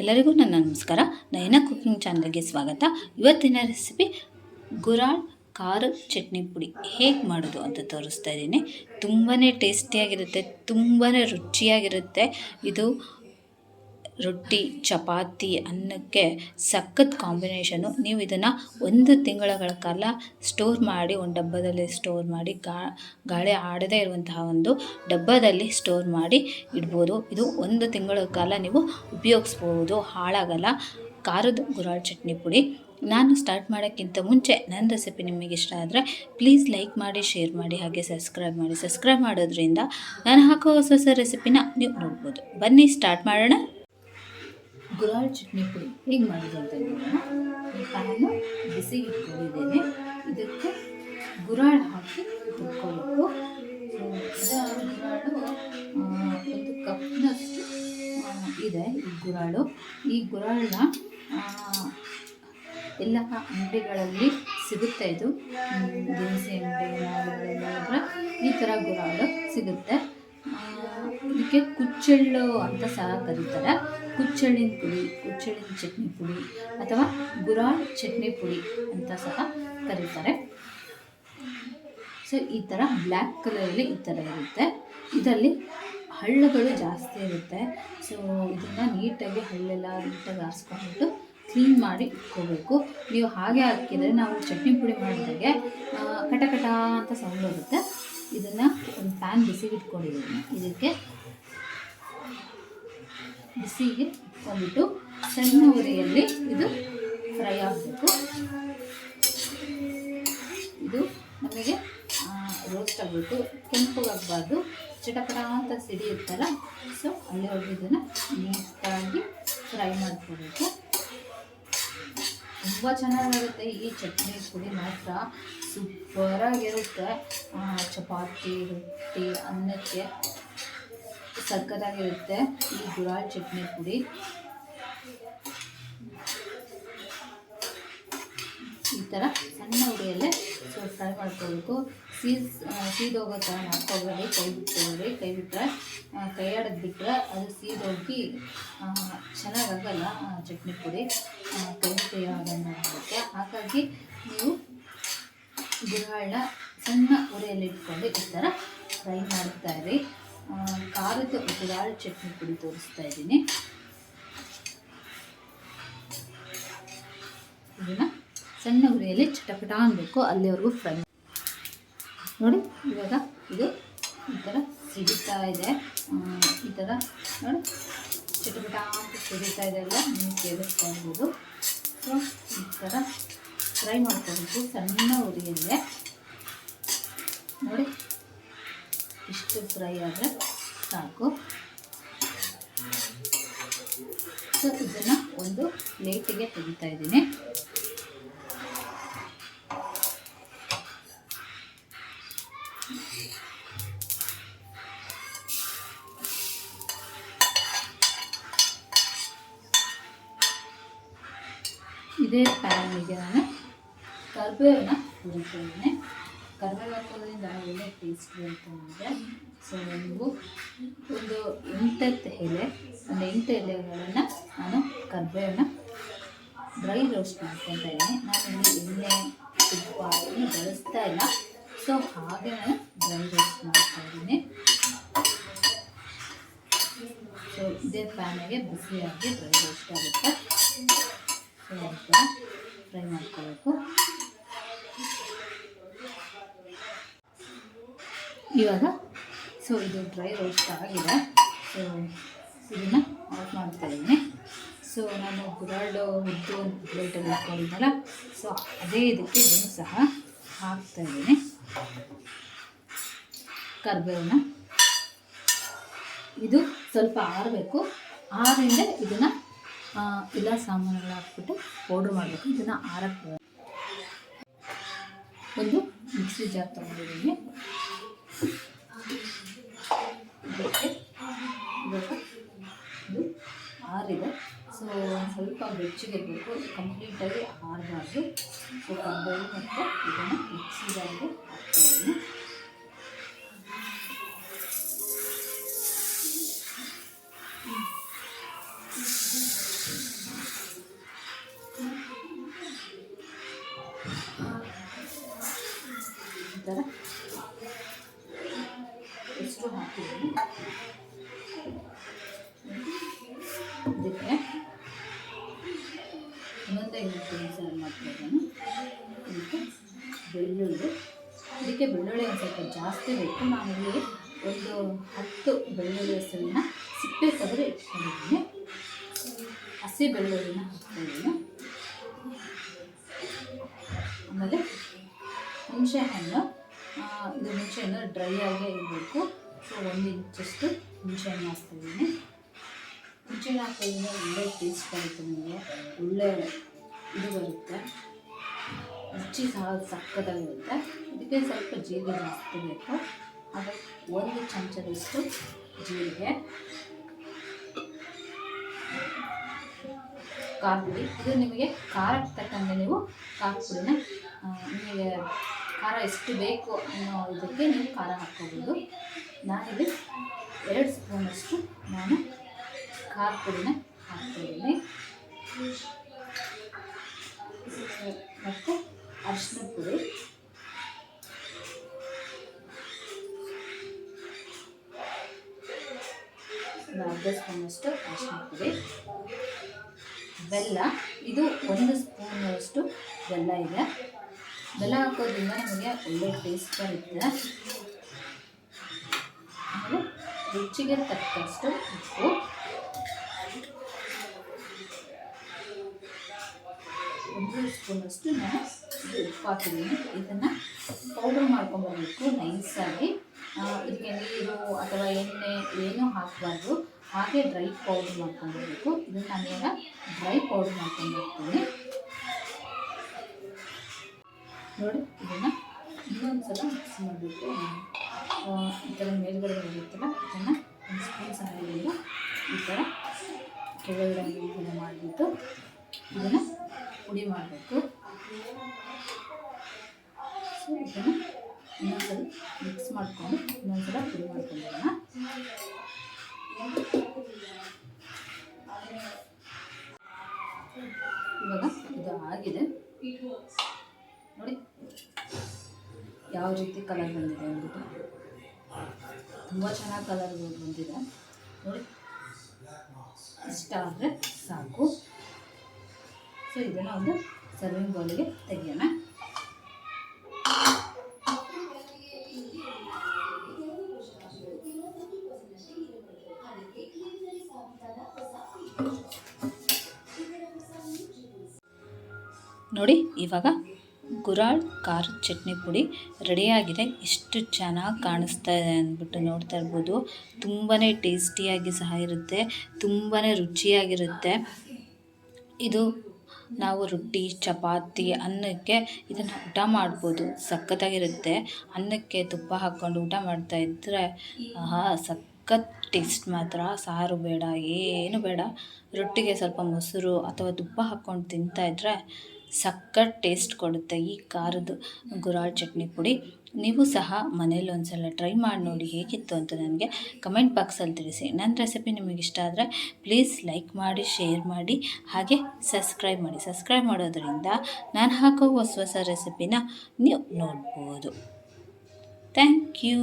ಎಲ್ಲರಿಗೂ ನನ್ನ ನಮಸ್ಕಾರ. ನಯನ ಕುಕಿಂಗ್ ಚಾನಲ್ಗೆ ಸ್ವಾಗತ. ಇವತ್ತಿನ ರೆಸಿಪಿ ಗುರಾಳ್ ಖಾರ ಚಟ್ನಿ ಪುಡಿ ಹೇಗೆ ಮಾಡೋದು ಅಂತ ತೋರಿಸ್ತಾ ಇದ್ದೀನಿ. ತುಂಬಾ ಟೇಸ್ಟಿಯಾಗಿರುತ್ತೆ, ತುಂಬಾ ರುಚಿಯಾಗಿರುತ್ತೆ. ಇದು ರೊಟ್ಟಿ, ಚಪಾತಿ, ಅನ್ನಕ್ಕೆ ಸಖತ್ ಕಾಂಬಿನೇಷನು. ನೀವು ಇದನ್ನು 1 ತಿಂಗಳ ಕಾಲ ಸ್ಟೋರ್ ಮಾಡಿ, ಒಂದು ಡಬ್ಬದಲ್ಲಿ ಸ್ಟೋರ್ ಮಾಡಿ, ಗಾಳಿ ಆಡದೇ ಇರುವಂತಹ ಒಂದು ಡಬ್ಬದಲ್ಲಿ ಸ್ಟೋರ್ ಮಾಡಿ ಇಡ್ಬೋದು. ಇದು 1 ತಿಂಗಳ ಕಾಲ ನೀವು ಉಪಯೋಗಿಸ್ಬೋದು, ಹಾಳಾಗಲ್ಲ. ಖಾರದ ಗುರಾಳ್ ಚಟ್ನಿ ಪುಡಿ. ನಾನು ಸ್ಟಾರ್ಟ್ ಮಾಡೋಕ್ಕಿಂತ ಮುಂಚೆ ನನ್ನ ರೆಸಿಪಿ ನಿಮಗೆ ಇಷ್ಟ ಆದರೆ ಪ್ಲೀಸ್ ಲೈಕ್ ಮಾಡಿ, ಶೇರ್ ಮಾಡಿ, ಹಾಗೆ ಸಬ್ಸ್ಕ್ರೈಬ್ ಮಾಡಿ. ಸಬ್ಸ್ಕ್ರೈಬ್ ಮಾಡೋದ್ರಿಂದ ನಾನು ಹಾಕೋ ಹೊಸ ರೆಸಿಪಿನ ನೀವು ನೋಡ್ಬೋದು. ಬನ್ನಿ ಸ್ಟಾರ್ಟ್ ಮಾಡೋಣ. ಗುರಾಳ್ ಚಟ್ನಿ ಪುಡಿ ಹೇಗೆ ಮಾಡೋದು ಅಂತ ನೋಡೋಣ. ಈ ಪ್ಯಾನು ಬಿಸಿಗೆ ಇಟ್ಕೊಂಡಿದ್ದೇನೆ. ಇದಕ್ಕೆ ಗುರಾಳ್ ಹಾಕಿ ಹುರ್ಕೋಬೇಕು. ಗುರಾಳು 1 ಕಪ್ನಷ್ಟು ಇದೆ. ಈ ಗುರಾಳನ್ನ ಎಲ್ಲ ಅಂಗಡಿಗಳಲ್ಲಿ ಸಿಗುತ್ತೆ. ಇದು ದಿನಸಿ ಅಂಗಡಿ ಮಾಲ್ಗಳೆಲ್ಲ ಹೋದರೆ ಈ ಥರ ಗುರಾಳು ಸಿಗುತ್ತೆ. ಇದಕ್ಕೆ ಕುಚ್ಚೆಳ್ಳು ಅಂತ ಸಹ ಕರೀತಾರೆ. ಕುಚ್ಚೆಳ್ಳಿನ ಪುಡಿ, ಕುಚ್ಚೆಳ್ಳಿನ ಚಟ್ನಿ ಪುಡಿ ಅಥವಾ ಗುರಾಳ್ ಚಟ್ನಿ ಪುಡಿ ಅಂತ ಸಹ ಕರೀತಾರೆ. ಸೊ ಈ ಥರ ಬ್ಲ್ಯಾಕ್ ಕಲರಲ್ಲಿ ಈ ಥರ ಇರುತ್ತೆ. ಇದರಲ್ಲಿ ಹಳ್ಳಗಳು ಜಾಸ್ತಿ ಇರುತ್ತೆ. ಸೊ ಇದನ್ನು ನೀಟಾಗಿ ಹಳ್ಳೆಲ್ಲ ನೀಟಾಗಿ ಆರಿಸ್ಕೊಂಡ್ಬಿಟ್ಟು ಕ್ಲೀನ್ ಮಾಡಿ ಇಟ್ಕೋಬೇಕು. ನೀವು ಹಾಗೆ ಹಾಕಿದರೆ ನಾವು ಚಟ್ನಿ ಪುಡಿ ಮಾಡಿದಾಗೆ ಕಟ ಅಂತ ಸೌಂಡ್ ಬರುತ್ತೆ. ಇದನ್ನು ಒಂದು ಪ್ಯಾನ್ ಬಿಸಿಗೆ ಇಟ್ಕೊಂಡಿದ್ದೀನಿ. ಇದಕ್ಕೆ ಬಿಸಿಗೆ ಇಟ್ಕೊಂಡ್ಬಿಟ್ಟು ಸಣ್ಣ ಉರಿಯಲ್ಲಿ ಇದು ಫ್ರೈ ಆಗಬೇಕು. ಇದು ನಮಗೆ ರೋಸ್ಟ್ ಆಗಬೇಕು, ಕೆಂಪಗಾಗಬಾರ್ದು. ಚಟಪಟ ಅಂತ ಸಿಡಿಯುತ್ತಲ್ಲ, ಸೊ ಅಲ್ಲಿವರೆಗೂ ಇದನ್ನು ನೀಟಾಗಿ ಫ್ರೈ ಮಾಡ್ಕೋಬೇಕು. ತುಂಬ ಚೆನ್ನಾಗಿರುತ್ತೆ ಈ ಚಟ್ನಿ ಪುಡಿ, ಮಾತ್ರ ಸೂಪರಾಗಿರುತ್ತೆ. ಚಪಾತಿ, ರೊಟ್ಟಿ, ಅನ್ನಕ್ಕೆ ಸಕ್ಕತ್ತಾಗಿರುತ್ತೆ ಈ ಗುರಾಳ್ ಚಟ್ನಿ ಪುಡಿ. ಈ ಥರ ಸಣ್ಣ ಉರಿಯಲ್ಲೇ ಫ್ರೈ ಮಾಡ್ಕೋಬೇಕು. ಸೀದೋಗೋ ಥರ ಮಾಡ್ಕೋಬೇಡಿ. ಕೈ ಬಿಟ್ಟರೆ ಕೈ ಆಡೋದು ಬಿಟ್ಟರೆ ಅದು ಸೀದೋಗಿ ಚೆನ್ನಾಗಾಗಲ್ಲ ಚಟ್ನಿ ಪುಡಿ. ಕೈ ಆಡೋಣ ಆಗುತ್ತೆ. ಹಾಗಾಗಿ ನೀವು ಗುರಾಳನ್ನ ಸಣ್ಣ ಉರಿಯಲ್ಲಿ ಇಟ್ಕೊಂಡು ಈ ಥರ ಫ್ರೈ ಮಾಡ್ತಾಯಿರಿ. ಖಾರದ ಗುರಾಳ್ ಚಟ್ನಿ ಪುಡಿ ತೋರಿಸ್ತಾ ಇದ್ದೀನಿ. ಇದನ್ನು ಸಣ್ಣ ಉರಿಯಲ್ಲಿ ಚಟಪಟ ಅನ್ನಬೇಕು, ಅಲ್ಲಿವರೆಗೂ ಫ್ರೈ ನೋಡಿ. ಇವಾಗ ಇದು ಈ ಥರ ಸಿಡಿತಾ ಇದೆ. ಈ ಥರ ನೋಡಿ, ಚಟಪಟ ಅಂತ ಸಿಡಿತಾ ಇದೆ ಅಲ್ಲ, ನೀವು ಕೇಳಿಸ್ತಾ ಇರ್ಬೋದು. ಸೊ ಈ ಥರ ಫ್ರೈ ಮಾಡ್ಕೋಬೇಕು ಸಣ್ಣ ಉರಿಯಲ್ಲೇ. ನೋಡಿ, ಇಷ್ಟು ಫ್ರೈ ಆದರೆ ಸಾಕು. ಸೊ ಇದನ್ನು ಒಂದು ಪ್ಲೇಟಿಗೆ ತೆಗಿತಾ ಇದ್ದೀನಿ. ಇದೇ ಪ್ಯಾನಿಗೆ ನಾನು ಕರಿಬೇವನ್ನ ಹುರಿತಾ ಇದ್ದೀನಿ. ಕರಿಬೇವು ಹಾಕೋದ್ರಿಂದ ಒಳ್ಳೆ ಟೇಸ್ಟ್ ಬರುತ್ತೆ ನಮಗೆ. ಸೊ ನೀವು ಒಂದು 8 ಎಲೆಗಳನ್ನು ನಾನು ಕರಿಬೇವನ್ನ ಡ್ರೈ ರೋಸ್ಟ್ ಮಾಡ್ಕೊತಾ ಇದ್ದೀನಿ. ನಾನು ಇಲ್ಲಿ ಎಣ್ಣೆ, ತುಪ್ಪ ಏನು ಬಳಸ್ತಾ ಇಲ್ಲ. ಸೊ ಹಾಗೆ ನಾನು ಡ್ರೈ ರೋಸ್ಟ್ ಮಾಡ್ತಾ ಇದ್ದೀನಿ. ಸೊ ಇದೇ ಪ್ಯಾನಿಗೆ ಬಿಸಿಯಾಗಿ ಡ್ರೈ ರೋಸ್ಟ್ ಆಗುತ್ತೆ. ಸೊ ಅದಕ್ಕೆ ಫ್ರೈ ಮಾಡ್ಕೋಬೇಕು. ಇವಾಗ ಸೊ ಇದು ಡ್ರೈ ರೋಸ್ಟ್ ಆಗಿದೆ. ಸೊ ಇದನ್ನು ಆಫ್ ಮಾಡ್ತಾ ಇದ್ದೀನಿ. ಸೊ ನಾನು ಗುರಾಳು ಉದ್ದು ಒಂದು ಪ್ಲೇಟಲ್ಲಿ ಇಟ್ಕೊಂಡಿದ್ದಲ್ಲ, ಸೊ ಅದೇ ಇದಕ್ಕೆ ಇದನ್ನು ಸಹ ಹಾಕ್ತಾಯಿದ್ದೀನಿ. ಕರಿಬೇವನ್ನ ಇದು ಸ್ವಲ್ಪ ಆರಬೇಕು. ಆರಿಂದ ಇದನ್ನು ಎಲ್ಲ ಸಾಮಾನುಗಳು ಹಾಕ್ಬಿಟ್ಟು ಪೌಡ್ರ್ ಮಾಡಬೇಕು. ಇದನ್ನು ಆರಕ್ಕೆ ಒಂದು ಮಿಕ್ಸಿ ಜಾರ್ ತೊಗೊಂಡಿದ್ದೀನಿ. ಇದಕ್ಕೆ ಇವಾಗ ಇದು ಆರಿದೆ. ಸೊ ಸ್ವಲ್ಪ ಬೆಚ್ಚಗಿರಬೇಕು, ಕಂಪ್ಲೀಟಾಗಿ ಆರಬಾರ್ದು. ಸೊ ಕರಿಬೇವು ಮತ್ತು ಇದನ್ನು ಮಿಕ್ಸಿ ಜಾರ್ಗೆ ಹಾಕ್ತಾಯಿದ್ದೀನಿ. ಎಷ್ಟು ಹಾಕಿದ್ದೀನಿ. ಇದಕ್ಕೆ ಇನ್ನೊಂದೇ ಇಂಗ್ರೀಡಿಯೆಂಟ್ಸ್ ಆ್ಯಡ್ ಮಾಡ್ತಾ ಇದ್ದೀನಿ. ಇದಕ್ಕೆ ಬೆಳ್ಳುಳ್ಳಿ, ಇದಕ್ಕೆ ಬೆಳ್ಳುಳ್ಳಿ ಒಂದು ಸ್ವಲ್ಪ ಜಾಸ್ತಿ ಬೇಕು. ನಾನಿಲ್ಲಿ ಒಂದು 10 ಬೆಳ್ಳುಳ್ಳಿ ಹೆಸರನ್ನ ಸಿಪ್ಪೆ ತೆಗೆದು ಇಟ್ಕೊಂಡಿದ್ದೀನಿ. ಹಸಿ ಬೆಳ್ಳುಳ್ಳಿನ ಹಾಕ್ತಾಯಿದ್ದೀನಿ. ಆಮೇಲೆ ಹುಣಸೆಹಣ್ಣು, ಇದು ಹುಣಸೆಹಣ್ಣು ಡ್ರೈ ಆಗೇ ಇರಬೇಕು. ಸೊ 1 ಇಂಚಷ್ಟು ಹುಣಸೆಹಣ್ಣು ಹಾಕ್ತಾಯಿದ್ದೀನಿ. ಹುಣಸೆಹಣ್ಣು ಹಾಕ್ತಾಯಿದ್ದೀನಿ, ಒಳ್ಳೆ ಟೇಸ್ಟ್ ಬರುತ್ತೆ, ನಿಮಗೆ ಒಳ್ಳೆ ಇದು ಬರುತ್ತೆ, ರುಚಿ ಸಹ ಸಕ್ಕತ್ತಾಗಿರುತ್ತೆ. ಇದಕ್ಕೆ ಸ್ವಲ್ಪ ಜೀರಿಗೆ ಜಾಸ್ತಿ ಬೇಕು. ಹಾಗೆ 1 ಚಮಚದಷ್ಟು ಜೀರಿಗೆ, ಖಾರ ಪುಡಿ. ಇದು ನಿಮಗೆ ಖಾರಕ್ಕೆ ತಕ್ಕಂತೆ ನೀವು ಖಾರ ಪುಡಿನ ನಿಮಗೆ ಖಾರ ಎಷ್ಟು ಬೇಕು ಅನ್ನೋ ಇದಕ್ಕೆ ನೀವು ಖಾರ ಹಾಕ್ಕೋಬೋದು. ನಾನಿಲ್ಲಿ 2 ಸ್ಪೂನಷ್ಟು ನಾನು ಖಾರ ಪುಡಿನ ಹಾಕ್ತಾಯಿದ್ದೀನಿ. ಮತ್ತು ಅರಿಶಿನ ಪುಡಿ, ಅರ್ಧ ಸ್ಪೂನಷ್ಟು ಅರಿಶಿನ ಪುಡಿ, ಬೆಲ್ಲ. ಇದು 1 ಸ್ಪೂನಷ್ಟು ಬೆಲ್ಲ ಇದೆ. ಬೆಲ್ಲ ಹಾಕೋದ್ರಿಂದ ನಮಗೆ ಒಳ್ಳೆ ಟೇಸ್ಟ್ ಬರುತ್ತೆ. ಆಮೇಲೆ ರುಚಿಗೆ ತಕ್ಕಷ್ಟು ಉಪ್ಪು, 1 ಸ್ಪೂನಷ್ಟು ನಾನು ಉಪ್ಪು ಹಾಕಿದ್ದೀನಿ. ಇದನ್ನು ಪೌಡರ್ ಮಾಡ್ಕೊಂಬರ್ಬೇಕು ನೈಸಾಗಿ. ಇದಕ್ಕೆ ನೀರು ಅಥವಾ ಎಣ್ಣೆ ಏನೂ ಹಾಕಬಾರ್ದು, ಹಾಗೆ ಡ್ರೈ ಪೌಡ್ರ್ ಮಾಡ್ಕೊಂಬರ್ಬೇಕು. ಇದನ್ನು ನಾನೀಗ ಡ್ರೈ ಪೌಡ್ರ್ ಮಾಡ್ಕೊಂಡ್ಬರ್ತೀನಿ. ನೋಡಿ, ಇದನ್ನು ಇನ್ನೊಂದು ಸಲ ಮಿಕ್ಸ್ ಮಾಡಬೇಕು. ಈ ಥರ ಮೇಲ್ಗಡೆ ಬರುತ್ತಲ್ಲ, ಇದನ್ನು 1 ಸ್ಪೂನ್ ಸಹಾಯದಿಂದ ಈ ಥರ ಕೆಳಗಡೆ ಮೇಲ್ಗಡೆ ಮಾಡಿಬಿಟ್ಟು ಇದನ್ನು ಪುಡಿ ಮಾಡಬೇಕು. ಸೊ ಇದನ್ನು ಇನ್ನೊಂದ್ಸಲ ಮಿಕ್ಸ್ ಮಾಡಿಕೊಂಡು ಇನ್ನೊಂದ್ಸಲ ಪುಡಿ ಮಾಡ್ಕೊಂಡಿರೋಣ. ಇವಾಗ ಇದು ಆಗಿದೆ ನೋಡಿ, ಯಾವ ರೀತಿ ಕಲರ್ ಬಂದಿದೆ ಅಂದ್ಬಿಟ್ಟು. ತುಂಬ ಚೆನ್ನಾಗಿ ಕಲರ್ ಬಂದಿದೆ ನೋಡಿ. ಇಷ್ಟ ಆದರೆ ಸಾಕು. ಸೊ ಇದನ್ನು ಒಂದು ಸರ್ವಿಂಗ್ ಬೌಲಿಗೆ ತೆಗೆಯೋಣ. ನೋಡಿ, ಇವಾಗ ಗುರಾಳ್ ಖಾರದ ಚಟ್ನಿ ಪುಡಿ ರೆಡಿಯಾಗಿದೆ. ಎಷ್ಟು ಚೆನ್ನಾಗಿ ಕಾಣಿಸ್ತಾ ಇದೆ ಅಂದ್ಬಿಟ್ಟು ನೋಡ್ತಾ ಇರ್ಬೋದು. ತುಂಬಾ ಟೇಸ್ಟಿಯಾಗಿ ಸಹ ಇರುತ್ತೆ, ತುಂಬಾ ರುಚಿಯಾಗಿರುತ್ತೆ. ಇದು ನಾವು ರೊಟ್ಟಿ, ಚಪಾತಿ, ಅನ್ನಕ್ಕೆ ಇದನ್ನು ಊಟ ಮಾಡ್ಬೋದು. ಸಖತ್ತಾಗಿರುತ್ತೆ. ಅನ್ನಕ್ಕೆ ತುಪ್ಪ ಹಾಕ್ಕೊಂಡು ಊಟ ಮಾಡ್ತಾಯಿದ್ರೆ ಸಖತ್ ಟೇಸ್ಟ್ ಮಾತ್ರ. ಸಾರು ಬೇಡ, ಏನು ಬೇಡ, ರೊಟ್ಟಿಗೆ ಸ್ವಲ್ಪ ಮೊಸರು ಅಥವಾ ತುಪ್ಪ ಹಾಕ್ಕೊಂಡು ತಿಂತಾಯಿದ್ರೆ ಸಖತ್ ಟೇಸ್ಟ್ ಕೊಡುತ್ತೆ ಈ ಖಾರದ ಗುರಾಳ್ ಚಟ್ನಿ ಪುಡಿ. ನೀವು ಸಹ ಮನೇಲಿ ಒಂದ್ಸಲ ಟ್ರೈ ಮಾಡಿ ನೋಡಿ ಹೇಗಿತ್ತು ಅಂತ ನನಗೆ ಕಮೆಂಟ್ ಬಾಕ್ಸಲ್ಲಿ ತಿಳಿಸಿ. ನನ್ನ ರೆಸಿಪಿ ನಿಮಗೆ ಇಷ್ಟ ಆದರೆ ಪ್ಲೀಸ್ ಲೈಕ್ ಮಾಡಿ, ಶೇರ್ ಮಾಡಿ, ಹಾಗೆ ಸಬ್ಸ್ಕ್ರೈಬ್ ಮಾಡಿ. ಸಬ್ಸ್ಕ್ರೈಬ್ ಮಾಡೋದ್ರಿಂದ ನಾನು ಹಾಕೋ ಹೊಸ ಹೊಸ ರೆಸಿಪಿನ ನೀವು ನೋಡ್ಬೋದು. Thank you.